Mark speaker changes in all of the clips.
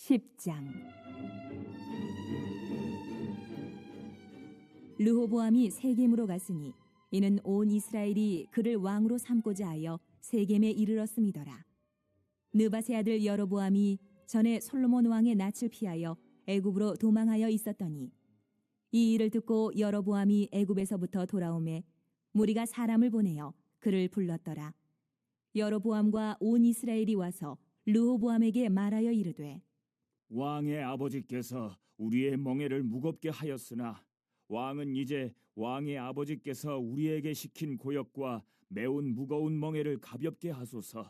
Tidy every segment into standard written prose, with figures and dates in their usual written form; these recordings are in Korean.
Speaker 1: 10장. 르호보암이 세겜으로 갔으니 이는 온 이스라엘이 그를 왕으로 삼고자 하여 세겜에 이르렀음이더라. 느밧의 아들 여로보암이 전에 솔로몬 왕의 낯을 피하여 애굽으로 도망하여 있었더니 이 일을 듣고 여로보암이 애굽에서부터 돌아오매 무리가 사람을 보내어 그를 불렀더라. 여로보암과 온 이스라엘이 와서 르호보암에게 말하여 이르되
Speaker 2: 왕의 아버지께서 우리의 멍에를 무겁게 하였으나 왕은 이제 왕의 아버지께서 우리에게 시킨 고역과 매운 무거운 멍에를 가볍게 하소서.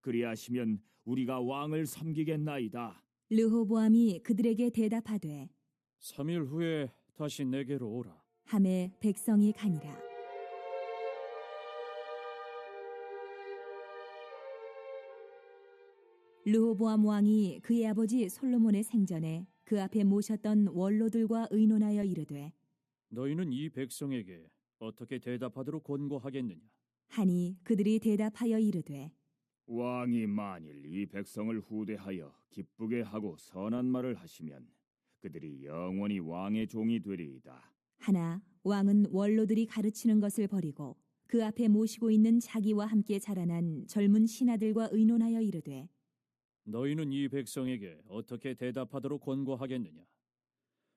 Speaker 2: 그리하시면 우리가 왕을 섬기겠나이다.
Speaker 1: 르호보암이 그들에게 대답하되
Speaker 3: 3일 후에 다시 내게로 오라.
Speaker 1: 하매 백성이 가니라. 르호보암 왕이 그의 아버지 솔로몬의 생전에 그 앞에 모셨던 원로들과 의논하여 이르되
Speaker 3: 너희는 이 백성에게 어떻게 대답하도록 권고하겠느냐?
Speaker 1: 하니 그들이 대답하여 이르되
Speaker 2: 왕이 만일 이 백성을 후대하여 기쁘게 하고 선한 말을 하시면 그들이 영원히 왕의 종이 되리이다.
Speaker 1: 하나 왕은 원로들이 가르치는 것을 버리고 그 앞에 모시고 있는 자기와 함께 자라난 젊은 신하들과 의논하여 이르되
Speaker 3: 너희는 이 백성에게 어떻게 대답하도록 권고하겠느냐?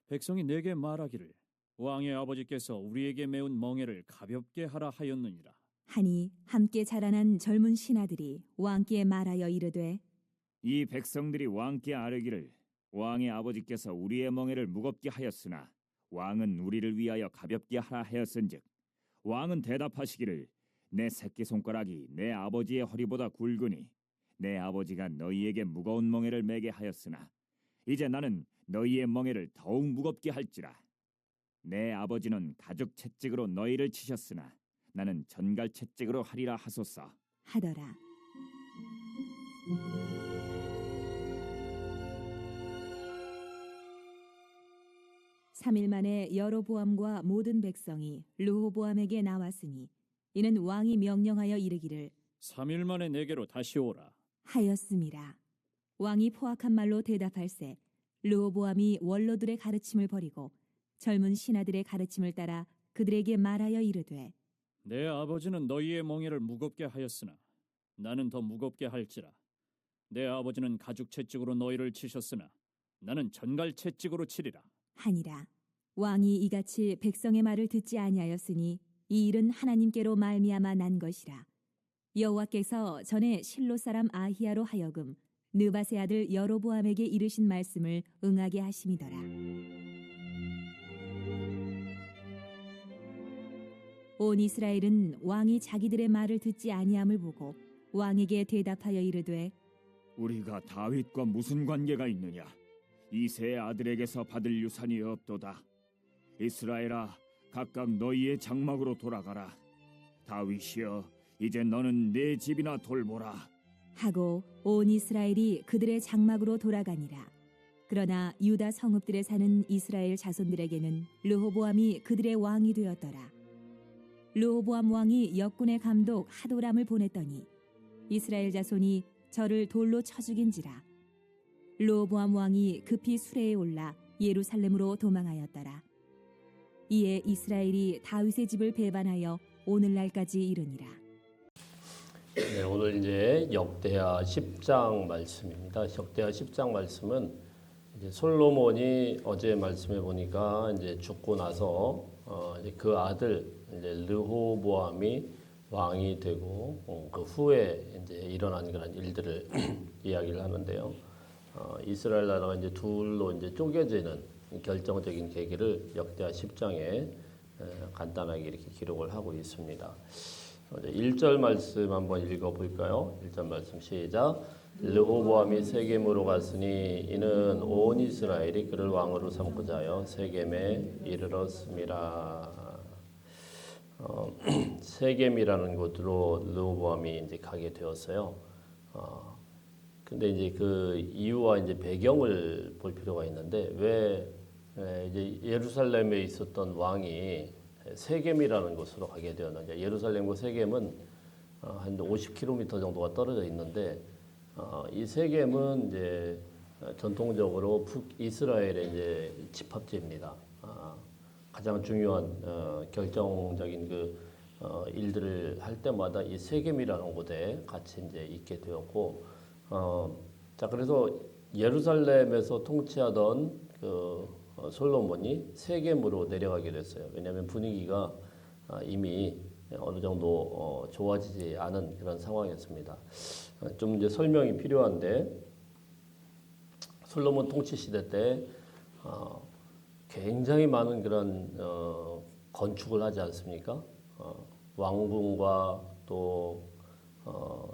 Speaker 3: 백성이 내게 말하기를 왕의 아버지께서 우리에게 매운 멍에를 가볍게 하라 하였느니라.
Speaker 1: 하니 함께 자라난 젊은 신하들이 왕께 말하여 이르되
Speaker 2: 이 백성들이 왕께 아뢰기를 왕의 아버지께서 우리의 멍에를 무겁게 하였으나 왕은 우리를 위하여 가볍게 하라 하였은즉 왕은 대답하시기를 내 새끼손가락이 내 아버지의 허리보다 굵으니 내 아버지가 너희에게 무거운 멍에를 매게 하였으나 이제 나는 너희의 멍에를 더욱 무겁게 할지라. 내 아버지는 가죽 채찍으로 너희를 치셨으나 나는 전갈 채찍으로 하리라 하소서
Speaker 1: 하더라. 삼일 만에 여로보암과 모든 백성이 르호보암에게 나왔으니 이는 왕이 명령하여 이르기를
Speaker 3: 3일 만에 내게로 다시 오라.
Speaker 1: 하였음이라. 왕이 포악한 말로 대답할세 르호보암이 원로들의 가르침을 버리고 젊은 신하들의 가르침을 따라 그들에게 말하여 이르되
Speaker 3: 내 아버지는 너희의 멍에를 무겁게 하였으나 나는 더 무겁게 할지라. 내 아버지는 가죽 채찍으로 너희를 치셨으나 나는 전갈 채찍으로 치리라.
Speaker 1: 하니라. 왕이 이같이 백성의 말을 듣지 아니하였으니 이 일은 하나님께로 말미암아 난 것이라. 여호와께서 전에 실로 사람 아히야로 하여금 느밧의 아들 여로보암에게 이르신 말씀을 응하게 하심이더라. 온 이스라엘은 왕이 자기들의 말을 듣지 아니함을 보고 왕에게 대답하여 이르되
Speaker 2: 우리가 다윗과 무슨 관계가 있느냐? 이새의 아들에게서 받을 유산이 없도다. 이스라엘아, 각각 너희의 장막으로 돌아가라. 다윗이여, 이제 너는 내 집이나 돌보라.
Speaker 1: 하고 온 이스라엘이 그들의 장막으로 돌아가니라. 그러나 유다 성읍들에 사는 이스라엘 자손들에게는 르호보암이 그들의 왕이 되었더라. 르호보암 왕이 역군의 감독 하도람을 보냈더니 이스라엘 자손이 저를 돌로 쳐 죽인지라. 르호보암 왕이 급히 수레에 올라 예루살렘으로 도망하였더라. 이에 이스라엘이 다윗의 집을 배반하여 오늘날까지 이르니라.
Speaker 4: 네, 오늘 이제 역대하 10장 말씀입니다. 역대하 10장 말씀은 이제 솔로몬이 어제 말씀해 보니까 이제 죽고 나서 이제 그 아들 이제 르호보암이 왕이 되고 그 후에 이제 일어난 그런 일들을 이야기를 하는데요. 이스라엘 나라가 이제 둘로 이제 쪼개지는 결정적인 계기를 역대하 10장에 간단하게 이렇게 기록을 하고 있습니다. 1절 말씀 한번 읽어볼까요? 1절 말씀 시작. 르호보암이 세겜으로 갔으니 이는 온 이스라엘이 그를 왕으로 삼고자 하여 세겜에 이르렀음이라. 세겜이라는 곳으로 르호보암이 이제 가게 되었어요. 근데 이제 그 이유와 이제 배경을 볼 필요가 있는데 왜 이제 예루살렘에 있었던 왕이 세겜이라는 곳으로 가게 되었느냐. 예루살렘과 세겜은 한 50km 정도가 떨어져 있는데 이 세겜은 이제 전통적으로 북이스라엘의 이제 집합지입니다. 가장 중요한 결정적인 일들을 할 때마다 이 세겜이라는 곳에 같이 이제 있게 되었고, 자 그래서 예루살렘에서 통치하던 솔로몬이 세겜으로 내려가게 됐어요. 왜냐하면 분위기가 이미 어느 정도 좋아지지 않은 그런 상황이었습니다. 좀 이제 설명이 필요한데, 솔로몬 통치 시대 때 굉장히 많은 그런 건축을 하지 않습니까? 왕궁과 또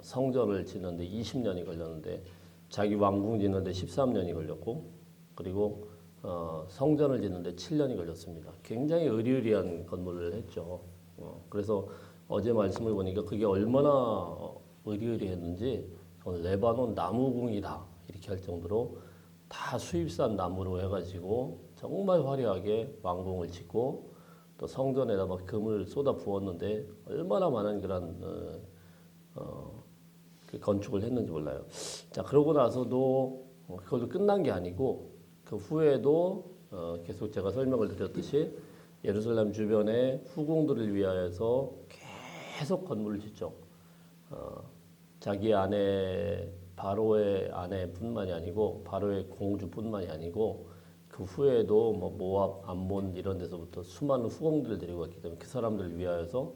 Speaker 4: 성전을 짓는데 20년이 걸렸는데, 자기 왕궁 짓는데 13년이 걸렸고, 그리고 성전을 짓는데 7년이 걸렸습니다. 굉장히 의리의리한 건물을 했죠. 그래서 어제 말씀을 보니까 그게 얼마나 의리의리했는지, 레바논 나무궁이다 이렇게 할 정도로 다 수입산 나무로 해가지고 정말 화려하게 왕궁을 짓고, 또 성전에다 막 금을 쏟아 부었는데 얼마나 많은 그런 그 건축을 했는지 몰라요. 자 그러고 나서도 그걸로 끝난 게 아니고, 그 후에도 계속 제가 설명을 드렸듯이 예루살렘 주변의 후궁들을 위하여서 계속 건물을 짓죠. 자기 아내 바로의 아내뿐만이 아니고 바로의 공주뿐만이 아니고, 그 후에도 뭐 모압, 암몬 이런 데서부터 수많은 후궁들을 데리고 왔기 때문에 그 사람들을 위하여서,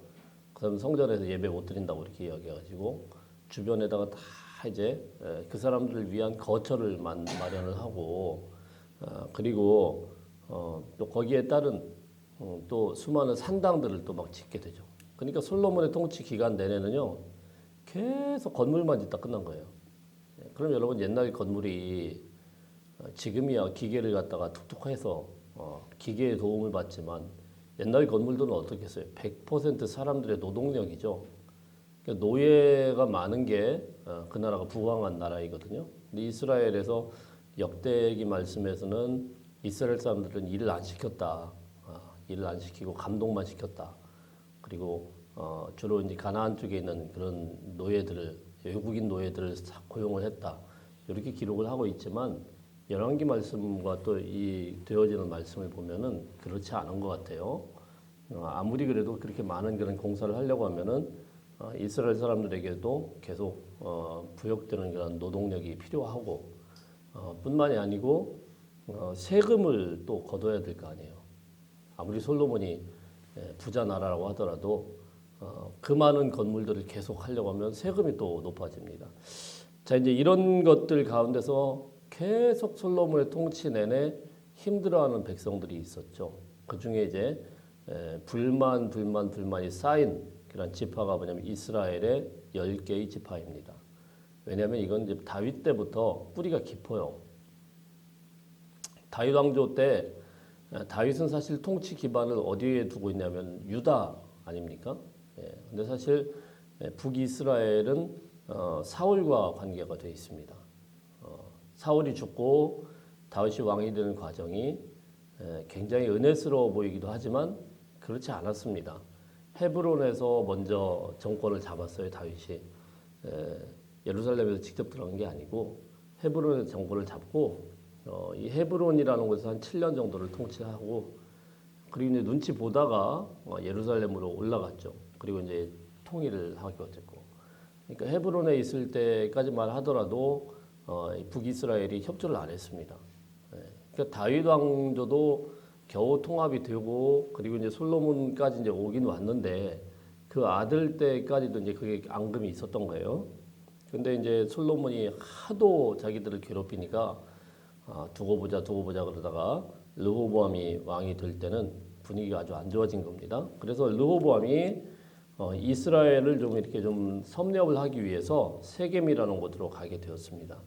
Speaker 4: 그다음 성전에서 예배 못 드린다고 이렇게 이야기해가지고 주변에다가 다 이제 그 사람들을 위한 거처를 마련을 하고, 그리고 또 거기에 따른 또 수많은 산당들을 또 막 짓게 되죠. 그러니까 솔로몬의 통치 기간 내내는요 계속 건물만 짓다 끝난 거예요. 그럼 여러분, 옛날 건물이 지금이야 기계를 갖다가 툭툭 해서 기계의 도움을 받지만, 옛날 건물들은 어떻게 했어요? 100% 사람들의 노동력이죠. 그러니까 노예가 많은 게 그 나라가 부강한 나라이거든요. 근데 이스라엘에서 역대기 말씀에서는 이스라엘 사람들은 일을 안 시켰다. 일을 안 시키고 감독만 시켰다. 그리고 주로 이제 가나안 쪽에 있는 그런 노예들을, 외국인 노예들을 고용을 했다. 이렇게 기록을 하고 있지만, 열왕기 말씀과 또 이 되어지는 말씀을 보면은 그렇지 않은 것 같아요. 아무리 그래도 그렇게 많은 그런 공사를 하려고 하면은 이스라엘 사람들에게도 계속 부역되는 그런 노동력이 필요하고, 뿐만이 아니고 세금을 또 걷어야 될 거 아니에요. 아무리 솔로몬이 부자 나라라고 하더라도 그 많은 건물들을 계속 하려고 하면 세금이 또 높아집니다. 자, 이제 이런 것들 가운데서 계속 솔로몬의 통치 내내 힘들어하는 백성들이 있었죠. 그 중에 이제 불만이 쌓인 그런 지파가 뭐냐면 이스라엘의 10개의 지파입니다. 왜냐하면 이건 이제 다윗 때부터 뿌리가 깊어요. 다윗 왕조 때 다윗은 사실 통치 기반을 어디에 두고 있냐면 유다 아닙니까? 근데 사실 북이스라엘은 사울과 관계가 되어 있습니다. 사울이 죽고 다윗이 왕이 되는 과정이 굉장히 은혜스러워 보이기도 하지만 그렇지 않았습니다. 헤브론에서 먼저 정권을 잡았어요, 다윗이. 예루살렘에서 직접 들어간 게 아니고 헤브론에서 정권을 잡고, 이 헤브론이라는 곳에서 한 7년 정도를 통치하고, 그리고 이제 눈치 보다가 예루살렘으로 올라갔죠. 그리고 이제 통일을 하게 됐고, 그러니까 헤브론에 있을 때까지만 하더라도 북이스라엘이 협조를 안 했습니다. 그러니까 다윗 왕조도 겨우 통합이 되고, 그리고 이제 솔로몬까지 이제 오긴 왔는데 그 아들 때까지도 이제 그게 앙금이 있었던 거예요. 근데 이제 솔로몬이 하도 자기들을 괴롭히니까 두고 보자 그러다가 르호보암이 왕이 될 때는 분위기가 아주 안 좋아진 겁니다. 그래서 르호보암이 이스라엘을 좀 이렇게 좀 섭렵을 하기 위해서 세겜이라는 곳으로 가게 되었습니다.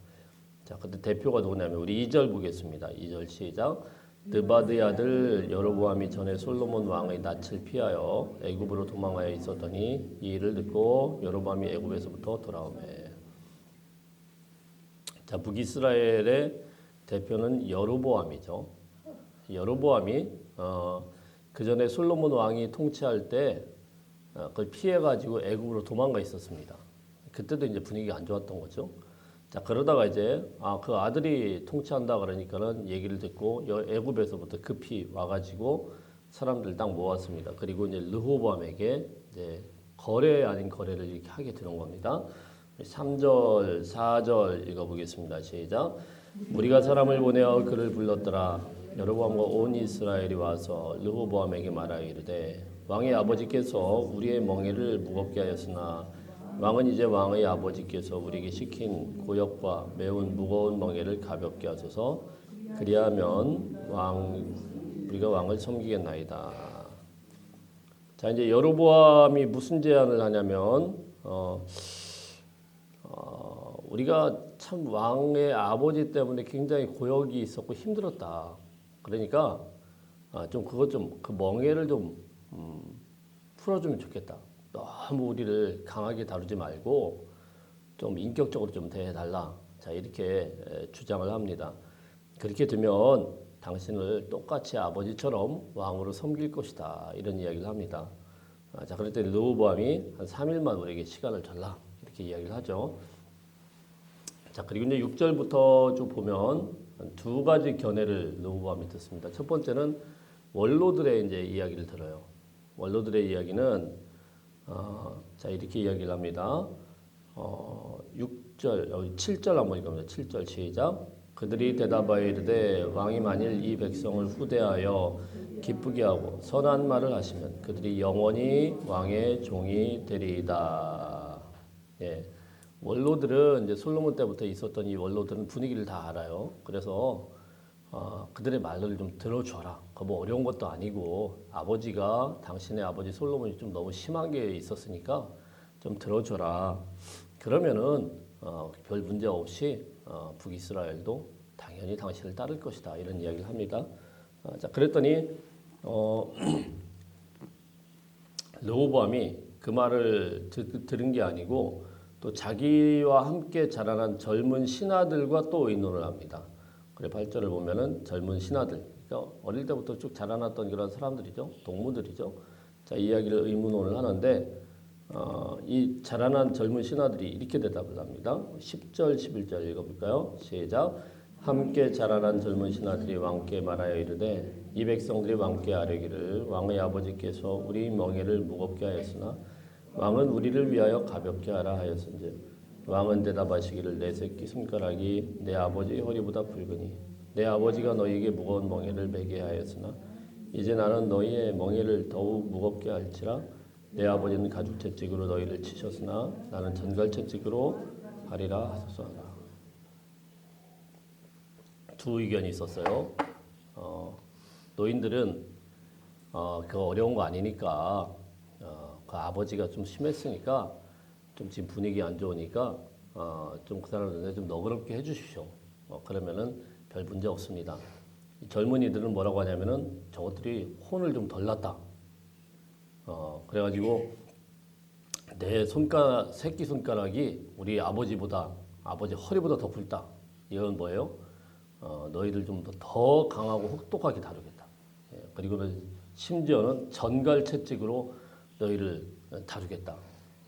Speaker 4: 자, 그때 대표가 누구냐면 우리 2절 보겠습니다. 2절 시작. 느바드의 아들 여로보암이 전에 솔로몬 왕의 낯을 피하여 애굽으로 도망하여 있었더니 이 일을 듣고 여로보암이 애굽에서부터 돌아오매. 자, 북이스라엘의 대표는 여로보암이죠. 여로보암이 그 전에 솔로몬 왕이 통치할 때 그걸 피해 가지고 애굽으로 도망가 있었습니다. 그때도 이제 분위기가 안 좋았던 거죠. 자, 그러다가 이제 그 아들이 통치한다 그러니까는 얘기를 듣고 애굽에서부터 급히 와가지고 사람들 딱 모았습니다. 그리고 이제 르호보암에게 이제 거래 아닌 거래를 이렇게 하게 되는 겁니다. 3절, 4절 읽어보겠습니다. 시작. 우리가 사람을 보내어 그를 불렀더라. 여로보암과 온 이스라엘이 와서 르호보암에게 말하기르되 왕의 아버지께서 우리의 멍에를 무겁게 하였으나 왕은 이제 왕의 아버지께서 우리에게 시킨 고역과 매운 무거운 멍에를 가볍게 하소서. 그리하면 우리가 왕을 섬기겠나이다. 자, 이제 여로보암이 무슨 제안을 하냐면 우리가 참 왕의 아버지 때문에 굉장히 고역이 있었고 힘들었다. 그러니까 좀 그것 좀 그 멍에를 좀 풀어주면 좋겠다. 너무 우리를 강하게 다루지 말고 좀 인격적으로 좀 대해달라. 자, 이렇게 주장을 합니다. 그렇게 되면 당신을 똑같이 아버지처럼 왕으로 섬길 것이다. 이런 이야기를 합니다. 자, 그럴 때 르호보암이 한 3일만 우리에게 시간을 달라. 이렇게 이야기를 하죠. 자, 그리고 이제 6절부터 좀 보면 두 가지 견해를 르호보암이 듣습니다. 첫 번째는 원로들의 이제 이야기를 들어요. 원로들의 이야기는 자, 이렇게 이야기를 합니다. 6절, 7절 한번 읽어봅니다. 7절 시작. 그들이 대답하여 이르되 왕이 만일 이 백성을 후대하여 기쁘게 하고 선한 말을 하시면 그들이 영원히 왕의 종이 되리이다. 예. 원로들은 이제 솔로몬 때부터 있었던 이 원로들은 분위기를 다 알아요. 그래서 그들의 말을 좀 들어줘라. 뭐 어려운 것도 아니고 아버지가 당신의 아버지 솔로몬이 좀 너무 심한 게 있었으니까 좀 들어줘라. 그러면은 별 문제 없이 북이스라엘도 당연히 당신을 따를 것이다. 이런 이야기를 합니다. 자, 그랬더니 르호보암이 그 말을 들은 게 아니고 또 자기와 함께 자라난 젊은 신하들과 또 의논을 합니다. 그래 8절을 보면은 젊은 신하들, 그러니까 어릴 때부터 쭉 자라났던 그런 사람들이죠, 동무들이죠. 자, 이야기를 의문론을 하는데 이 자라난 젊은 신하들이 이렇게 대답을 합니다. 10절, 11절 읽어볼까요? 시작. 함께 자라난 젊은 신하들이 왕께 말하여 이르되 이 백성들이 왕께 아뢰기를 왕의 아버지께서 우리 멍에를 무겁게 하였으나 왕은 우리를 위하여 가볍게 하라 하였은즉 왕은 대답하시기를 내 새끼 손가락이 내 아버지의 허리보다 굵으니 내 아버지가 너희에게 무거운 멍에를 매게 하였으나 이제 나는 너희의 멍에를 더욱 무겁게 할지라 내 아버지는 가죽 채찍으로 너희를 치셨으나 나는 전갈 채찍으로 하리라 하소서. 두 의견이 있었어요. 노인들은 그 어려운 거 아니니까 그 아버지가 좀 심했으니까 좀 지금 분위기 안 좋으니까 좀 그 사람들한테 좀 너그럽게 해주십시오. 그러면은 별 문제 없습니다. 젊은이들은 뭐라고 하냐면은 저것들이 혼을 좀 덜 났다. 그래가지고 내 손가락 새끼 손가락이 우리 아버지 허리보다 더 굵다. 이건 뭐예요? 너희들 좀 더 강하고 혹독하게 다루겠다. 예, 그리고는 심지어는 전갈 채찍으로 너희를 다루겠다.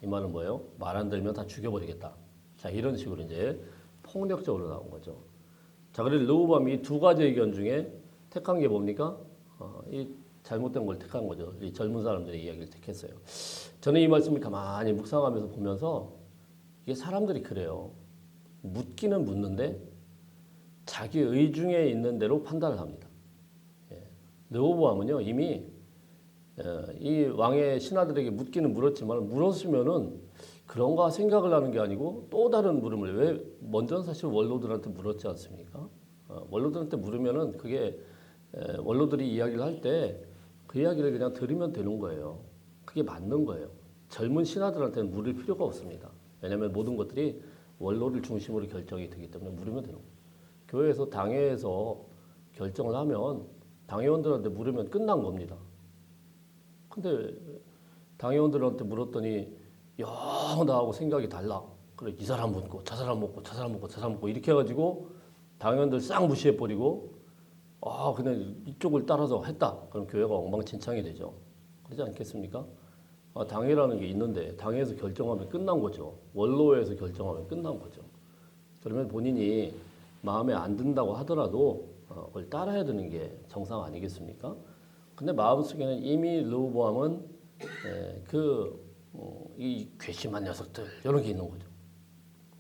Speaker 4: 이 말은 뭐예요? 말 안 들면 다 죽여버리겠다. 자, 이런 식으로 이제 폭력적으로 나온 거죠. 자, 그래서 르호보암이 두 가지 의견 중에 택한 게 뭡니까? 이 잘못된 걸 택한 거죠. 이 젊은 사람들의 이야기를 택했어요. 저는 이 말씀을 가만히 묵상하면서 보면서 이게 사람들이 그래요. 묻기는 묻는데 자기 의중에 있는 대로 판단을 합니다. 예. 르호보암은요 이미 이 왕의 신하들에게 묻기는 물었지만 물었으면은 그런가 생각을 하는 게 아니고 또 다른 물음을 왜 먼저는 사실 원로들한테 물었지 않습니까? 원로들한테 물으면은 그게 원로들이 이야기를 할 때 그 이야기를 그냥 들으면 되는 거예요. 그게 맞는 거예요. 젊은 신하들한테는 물을 필요가 없습니다. 왜냐하면 모든 것들이 원로를 중심으로 결정이 되기 때문에 물으면 되는 거예요. 교회에서 당회에서 결정을 하면 당회원들한테 물으면 끝난 겁니다. 근데 당회원들한테 물었더니 영 나하고 생각이 달라. 그래 이 사람 묻고 저 사람 묻고 저 사람 묻고 저 사람 묻고 이렇게 해가지고 당회원들 싹 무시해버리고 그냥 이쪽을 따라서 했다. 그럼 교회가 엉망진창이 되죠. 그러지 않겠습니까? 당회라는 게 있는데 당회에서 결정하면 끝난 거죠. 원로회에서 결정하면 끝난 거죠. 그러면 본인이 마음에 안 든다고 하더라도 그걸 따라야 되는 게 정상 아니겠습니까? 근데 마음속에는 이미 르호보암은 이 괘씸한 녀석들 이런 게 있는 거죠.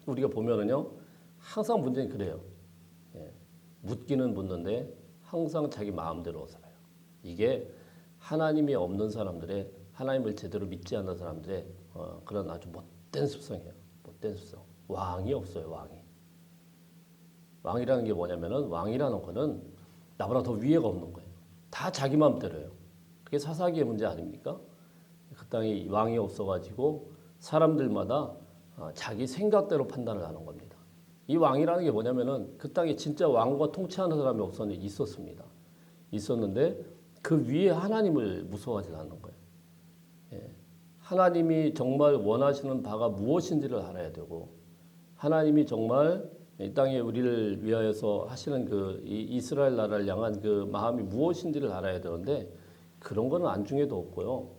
Speaker 4: 우리가 보면은요 항상 문제는 그래요. 묻기는 묻는데 항상 자기 마음대로 살아요. 이게 하나님이 없는 사람들의 하나님을 제대로 믿지 않는 사람들의 그런 아주 못된 습성이에요. 못된 습성. 왕이 없어요. 왕이. 왕이라는 게 뭐냐면은 왕이라는 거는 나보다 더 위에가 없는 거예요. 다 자기 마음대로예요. 그게 사사기의 문제 아닙니까? 그 땅에 왕이 없어가지고 사람들마다 자기 생각대로 판단을 하는 겁니다. 이 왕이라는 게 뭐냐면은 그 땅에 진짜 왕과 통치하는 사람이 있었습니다. 있었는데 그 위에 하나님을 무서워하지 않는 거예요. 하나님이 정말 원하시는 바가 무엇인지를 알아야 되고 하나님이 정말 이 땅에 우리를 위하여서 하시는 이 이스라엘 나라를 향한 그 마음이 무엇인지를 알아야 되는데 그런 거는 안중에도 없고요.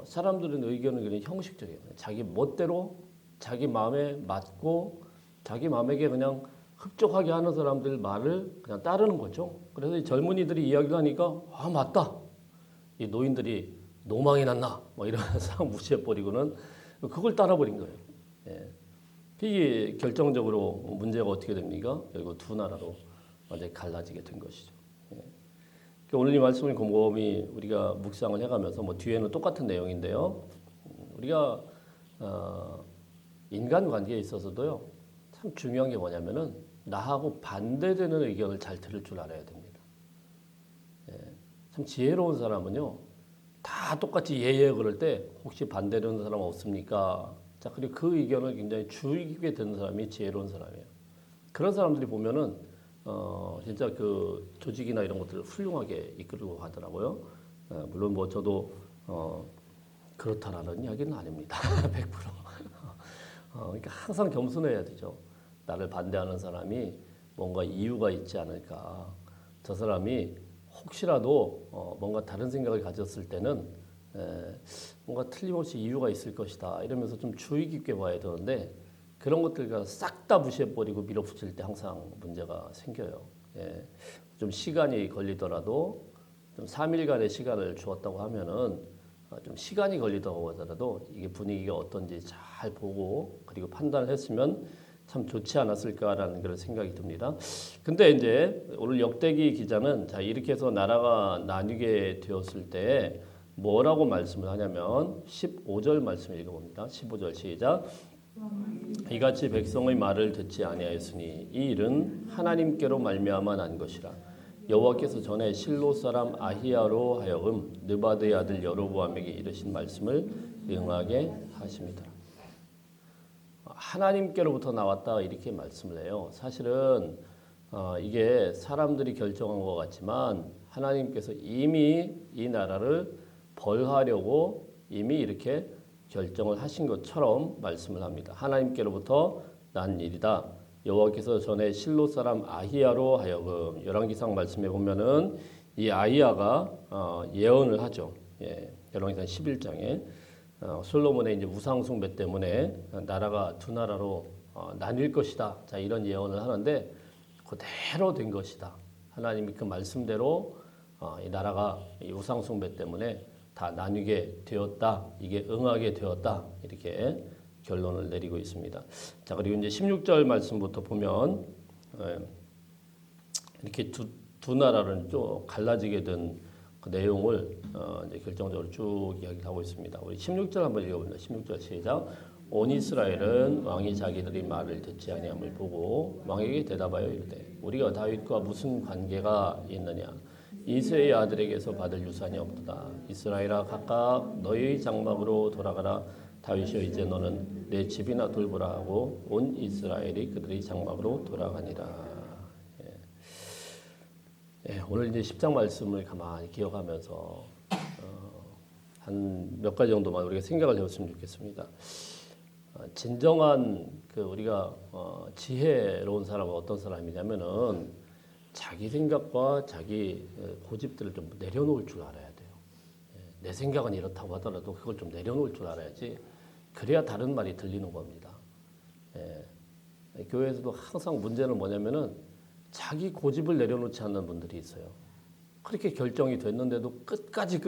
Speaker 4: 사람들은 의견은 그냥 형식적이에요. 자기 멋대로 자기 마음에 맞고 자기 마음에게 그냥 흡족하게 하는 사람들 말을 그냥 따르는 거죠. 그래서 이 젊은이들이 이야기를 하니까 맞다. 이 노인들이 노망이 났나 뭐 이러면서 무시해버리고는 그걸 따라버린 거예요. 이게 결정적으로 문제가 어떻게 됩니까? 결국 두 나라로 완전히 갈라지게 된 것이죠. 그러니까 오늘 이 말씀을 곰곰이 우리가 묵상을 해가면서 뭐 뒤에는 똑같은 내용인데요. 우리가 인간관계에 있어서도요. 참 중요한 게 뭐냐면은 나하고 반대되는 의견을 잘 들을 줄 알아야 됩니다. 참 지혜로운 사람은요. 다 똑같이 예예 그럴 때 혹시 반대되는 사람 없습니까? 자, 그리고 그 의견을 굉장히 주의 깊게 듣는 사람이 지혜로운 사람이에요. 그런 사람들이 보면은 진짜 그 조직이나 이런 것들을 훌륭하게 이끌고 가더라고요. 물론 뭐 저도 그렇다라는 이야기는 아닙니다. 100%. 그러니까 항상 겸손해야 되죠. 나를 반대하는 사람이 뭔가 이유가 있지 않을까. 저 사람이 혹시라도 뭔가 다른 생각을 가졌을 때는 뭔가 틀림없이 이유가 있을 것이다. 이러면서 좀 주의 깊게 봐야 되는데 그런 것들과 싹 다 무시해버리고 밀어붙일 때 항상 문제가 생겨요. 좀 시간이 걸리더라도 좀 3일간의 시간을 주었다고 하면은 좀 시간이 걸리다고 하더라도 이게 분위기가 어떤지 잘 보고 그리고 판단을 했으면 참 좋지 않았을까라는 그런 생각이 듭니다. 근데 이제 오늘 역대기 기자는 자 이렇게 해서 나라가 나뉘게 되었을 때 뭐라고 말씀을 하냐면 15절 말씀을 읽어봅니다. 15절 시작. 이같이 백성의 말을 듣지 아니하였으니 이 일은 하나님께로 말미암아 난 것이라. 여호와께서 전에 실로 사람 아히야로 하여금 느바드의 아들 여로보암에게 이르신 말씀을 응하게 하십니다. 하나님께로부터 나왔다 이렇게 말씀을 해요. 사실은 이게 사람들이 결정한 것 같지만 하나님께서 이미 이 나라를 벌하려고 이미 이렇게 결정을 하신 것처럼 말씀을 합니다. 하나님께로부터 난 일이다. 여호와께서 전에 실로 사람 아히야로 하여금 열왕기상 말씀에 보면은 이 아히야가 예언을 하죠. 열왕기상 11장에 솔로몬의 이제 우상 숭배 때문에 나라가 두 나라로 나뉠 것이다. 자 이런 예언을 하는데 그대로 된 것이다. 하나님이 그 말씀대로 이 나라가 이 우상 숭배 때문에 다 나뉘게 되었다. 이게 응하게 되었다. 이렇게 결론을 내리고 있습니다. 자 그리고 이제 16절 말씀부터 보면 이렇게 두 나라를 좀 갈라지게 된 그 내용을 이제 결정적으로 쭉 이야기를 하고 있습니다. 우리 16절 한번 읽어봅니다. 16절 시작. 온 이스라엘은 왕이 자기들의 말을 듣지 아니함을 보고 왕에게 대답하여 이르되 우리가 다윗과 무슨 관계가 있느냐? 이새의 아들에게서 받을 유산이 없도다. 이스라엘아 각각 너희의 장막으로 돌아가라. 다윗이여 이제 너는 내 집이나 돌보라 하고 온 이스라엘이 그들의 장막으로 돌아가니라. 오늘 이제 10장 말씀을 가만히 기억하면서 한 몇 가지 정도만 우리가 생각을 해봤으면 좋겠습니다. 진정한 우리가 지혜로운 사람은 어떤 사람이냐면은 자기 생각과 자기 고집들을 좀 내려놓을 줄 알아야 돼요. 내 생각은 이렇다고 하더라도 그걸 좀 내려놓을 줄 알아야지. 그래야 다른 말이 들리는 겁니다. 교회에서도 항상 문제는 뭐냐면은 자기 고집을 내려놓지 않는 분들이 있어요. 그렇게 결정이 됐는데도 끝까지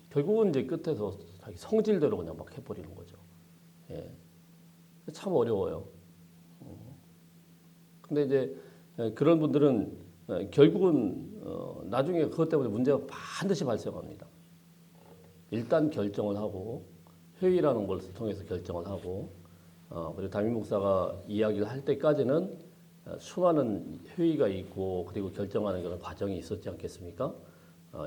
Speaker 4: 결국은 이제 끝에서 자기 성질대로 그냥 막 해버리는 거죠. 예. 참 어려워요. 근데 이제 그런 분들은 결국은 나중에 그것 때문에 문제가 반드시 발생합니다. 일단 결정을 하고 회의라는 걸 통해서 결정을 하고 그리고 담임 목사가 이야기를 할 때까지는 수많은 회의가 있고 그리고 결정하는 그런 과정이 있었지 않겠습니까?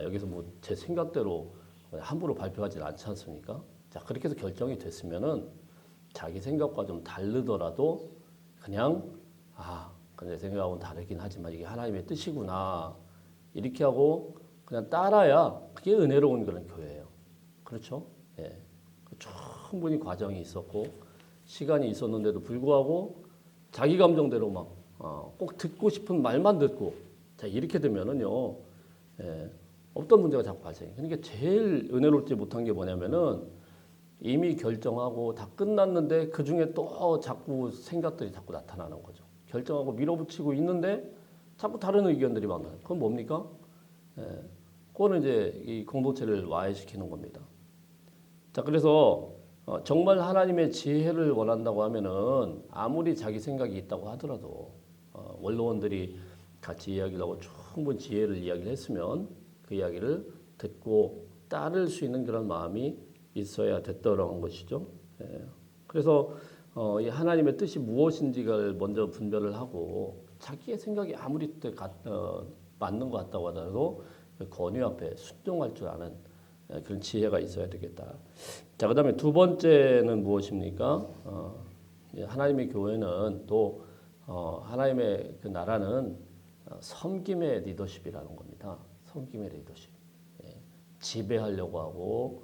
Speaker 4: 여기서 뭐 제 생각대로 함부로 발표하지 않지 않습니까? 자, 그렇게 해서 결정이 됐으면은 자기 생각과 좀 다르더라도 그냥 내 생각하고는 다르긴 하지만 이게 하나님의 뜻이구나 이렇게 하고 그냥 따라야 그게 은혜로운 그런 교회예요. 그렇죠? 예. 충분히 과정이 있었고 시간이 있었는데도 불구하고 자기 감정대로 막 꼭 듣고 싶은 말만 듣고 자 이렇게 되면은요 없던 문제가 자꾸 발생해요. 그러니까 제일 은혜롭지 못한 게 뭐냐면은 이미 결정하고 다 끝났는데 그 중에 또 자꾸 생각들이 자꾸 나타나는 거죠. 결정하고 밀어붙이고 있는데 자꾸 다른 의견들이 많아요. 그건 뭡니까? 그거는 이제 이 공동체를 와해시키는 겁니다. 자 그래서 정말 하나님의 지혜를 원한다고 하면은 아무리 자기 생각이 있다고 하더라도 원로원들이 같이 이야기를 하고 충분히 지혜를 이야기를 했으면 그 이야기를 듣고 따를 수 있는 그런 마음이 있어야 됐더라는 것이죠. 그래서 이 하나님의 뜻이 무엇인지를 먼저 분별을 하고 자기의 생각이 아무리 맞는 것 같다고 하더라도 권위 앞에 순종할 줄 아는 그런 지혜가 있어야 되겠다. 자, 그다음에 두 번째는 무엇입니까? 하나님의 교회는 또 하나님의 그 나라는 섬김의 리더십이라는 겁니다. 섬김의 리더십. 지배하려고 하고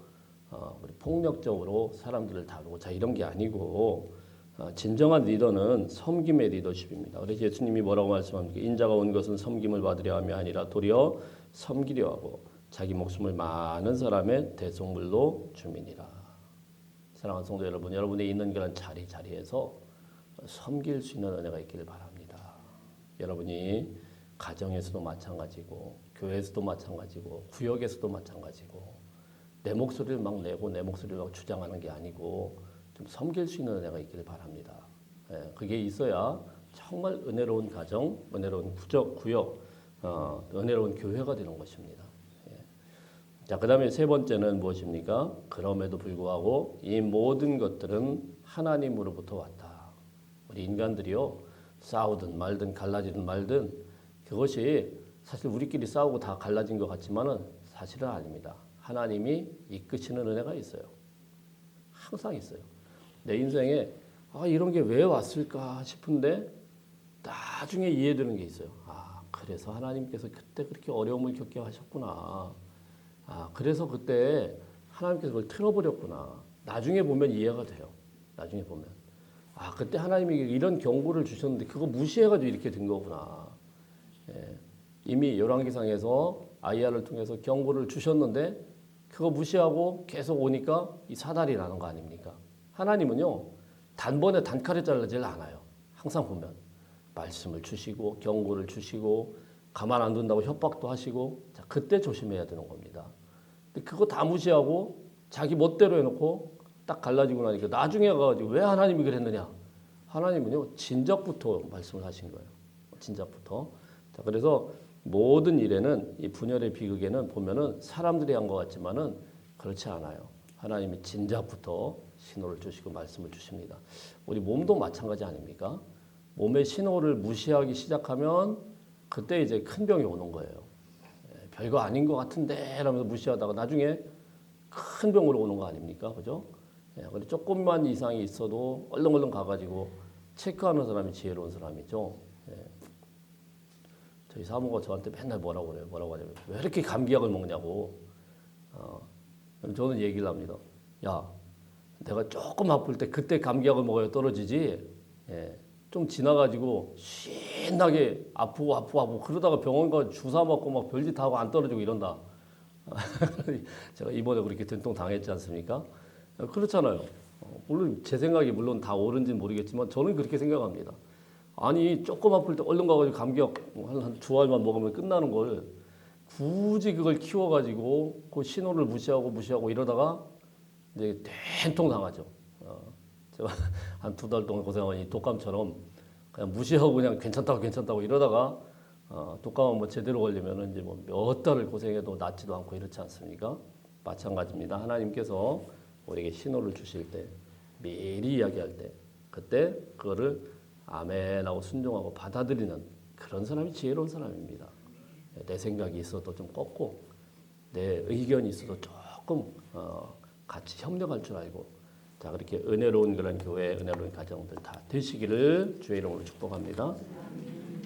Speaker 4: 폭력적으로 사람들을 다루고 자 이런 게 아니고 진정한 리더는 섬김의 리더십입니다. 그래서 예수님이 뭐라고 말씀합니까? 인자가 온 것은 섬김을 받으려 함이 아니라 도리어 섬기려 하고 자기 목숨을 많은 사람의 대속물로 주민이라. 사랑하는 성도 여러분, 여러분이 있는 그런 자리에서 섬길 수 있는 은혜가 있기를 바랍니다. 여러분이 가정에서도 마찬가지고 교회에서도 마찬가지고 구역에서도 마찬가지고 내 목소리를 막 내고 내 목소리를 막 주장하는 게 아니고 좀 섬길 수 있는 은혜가 있기를 바랍니다. 그게 있어야 정말 은혜로운 가정, 은혜로운 구역, 은혜로운 교회가 되는 것입니다. 자, 그 다음에 세 번째는 무엇입니까? 그럼에도 불구하고 이 모든 것들은 하나님으로부터 왔다. 우리 인간들이요, 싸우든 말든 갈라지든 말든 그것이 사실 우리끼리 싸우고 다 갈라진 것 같지만은 사실은 아닙니다. 하나님이 이끄시는 은혜가 있어요. 항상 있어요. 내 인생에 이런 게 왜 왔을까 싶은데 나중에 이해되는 게 있어요. 그래서 하나님께서 그때 그렇게 어려움을 겪게 하셨구나. 그래서 그때 하나님께서 그걸 틀어버렸구나. 나중에 보면 이해가 돼요. 나중에 보면. 그때 하나님이 이런 경고를 주셨는데 그거 무시해가지고 이렇게 된 거구나. 이미 열왕기상에서 아이야를 통해서 경고를 주셨는데 그거 무시하고 계속 오니까 이 사달이 나는 거 아닙니까? 하나님은요. 단번에 단칼에 잘라질 않아요. 항상 보면. 말씀을 주시고 경고를 주시고 가만 안 둔다고 협박도 하시고 자, 그때 조심해야 되는 겁니다. 근데 그거 다 무시하고 자기 멋대로 해놓고 딱 갈라지고 나니까 나중에 가가지고 왜 하나님이 그랬느냐? 하나님은요 진작부터 말씀을 하신 거예요. 진작부터. 자, 그래서 모든 일에는 이 분열의 비극에는 보면은 사람들이 한 것 같지만은 그렇지 않아요. 하나님이 진작부터 신호를 주시고 말씀을 주십니다. 우리 몸도 마찬가지 아닙니까? 몸의 신호를 무시하기 시작하면 그때 이제 큰 병이 오는 거예요. 별거 아닌 것 같은데 이러면서 무시하다가 나중에 큰 병으로 오는 거 아닙니까? 그죠? 그리고 조금만 이상이 있어도 얼른 가가지고 체크하는 사람이 지혜로운 사람이죠. 저희 사모가 저한테 맨날 뭐라고 그래요? 뭐라고 하냐면 왜 이렇게 감기약을 먹냐고. 저는 얘기를 합니다. 야, 내가 조금 아플 때 그때 감기약을 먹어야 떨어지지. 좀 지나가지고 신나게 아프고 그러다가 병원 가 주사 맞고 막 별짓 하고 안 떨어지고 이런다. 제가 이번에 그렇게 된통 당했지 않습니까? 그렇잖아요. 물론 제 생각이 물론 다 옳은지는 모르겠지만 저는 그렇게 생각합니다. 아니 조금 아플 때 얼른 가가지고 감기약 한 두 알만 먹으면 끝나는 걸 굳이 그걸 키워가지고 그 신호를 무시하고 이러다가 이제 된통 당하죠. 제가 한 두 달 동안 고생한 이 독감처럼 그냥 무시하고 그냥 괜찮다고 이러다가 독감 한번 제대로 걸리면 이제 뭐 몇 달을 고생해도 낫지도 않고 이렇지 않습니까? 마찬가지입니다. 하나님께서 우리에게 신호를 주실 때 미리 이야기할 때 그때 그거를 아멘하고 순종하고 받아들이는 그런 사람이 지혜로운 사람입니다. 내 생각이 있어도 좀 꺾고 내 의견이 있어도 조금 같이 협력할 줄 알고 자 그렇게 은혜로운 그런 교회 은혜로운 가정들 다 되시기를 주의 이름으로 축복합니다.